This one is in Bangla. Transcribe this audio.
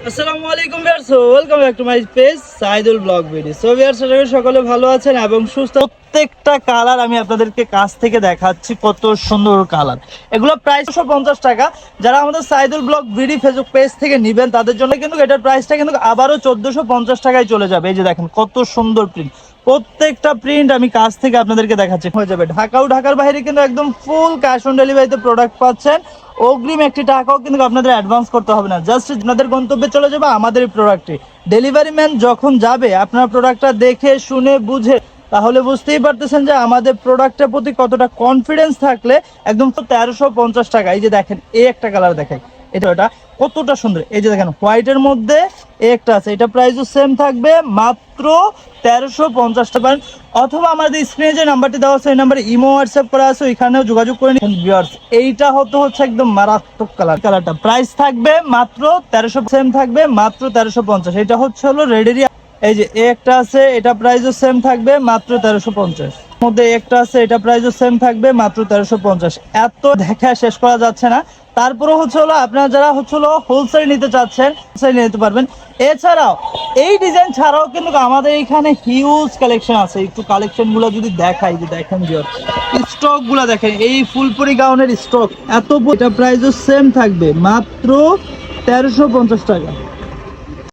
আসসালামু আলাইকুম viewers, welcome back to my page Saidul blog video. So viewers, আশা করি সকলে ভালো আছেন এবং সুস্থ। প্রত্যেকটা কালার আমি আপনাদেরকে কাছ থেকে দেখাচ্ছি, কত সুন্দর কালার। এগুলো প্রাইস 150 টাকা। যারা আমাদের Saidul blog video Facebook page থেকে নেবেন তাদের জন্য কিন্তু এটার প্রাইসটা কিন্তু আবারও 1450 টাকায় চলে যাবে। এই যে দেখেন কত সুন্দর প্রিন্ট, প্রত্যেকটা প্রিন্ট আমি কাছ থেকে আপনাদেরকে দেখাচ্ছি। হয়ে যাবে ঢাকা ও ঢাকার বাইরে কিন্তু একদম ফুল ক্যাশ অন ডেলিভারিতে প্রোডাক্ট পাচ্ছেন। অগ্রিম একটি টাকাও কিন্তু আপনাদের অ্যাডভান্স করতে হবে না, জাস্ট আপনাদের গন্তব্যে চলে যাবে আমাদের এই প্রোডাক্টটি। ডেলিভারি ম্যান যখন যাবে আপনার প্রোডাক্টটা দেখে শুনে বুঝে, তাহলে বুঝতেই পারতেছেন যে আমাদের প্রোডাক্টের প্রতি কতটা কনফিডেন্স থাকলে একদম 1350 টাকা। এই যে দেখেন এই একটা কালার দেখাই, এটা কতটা সুন্দর। এই যে দেখেন হোয়াইটের মধ্যে একটা আছে, এটা প্রাইসও সেম থাকবে মাত্র 1350 টাকা। অথবা আমাদের স্ক্রিনে যে নাম্বারটি দেওয়া আছে এই নাম্বারে ইমো হোয়াটসঅ্যাপ করা আছে, ওইখানেও যোগাযোগ করে নিন ভিউয়ার্স। এইটা হচ্ছে একদম মারাত্মক কালারটা প্রাইস থাকবে মাত্র 1300, সেম থাকবে মাত্র 1350। এটা হলো রেডেরিয়া। এই যে একটা আছে, এটা প্রাইসও সেম থাকবে মাত্র 1350। মধ্যে একটা আছে, এটা প্রাইসও সেম থাকবে মাত্র 1350। এত দেখা শেষ করা যাচ্ছে না। তারপরে আপনারা যারা হোলসেল নিতে চাচ্ছেন হোলসেল নিতে পারবেন। এছাড়াও এই ডিজাইন ছাড়াও কিন্তু আমাদের এখানে হিউজ কালেকশন আছে। একটু কালেকশন গুলো যদি দেখাই, যে দেখেন স্টক গুলা দেখেন, এই ফুলপুরি গাউনের স্টক এত। এটা প্রাইসও সেম থাকবে মাত্র 1350 টাকা।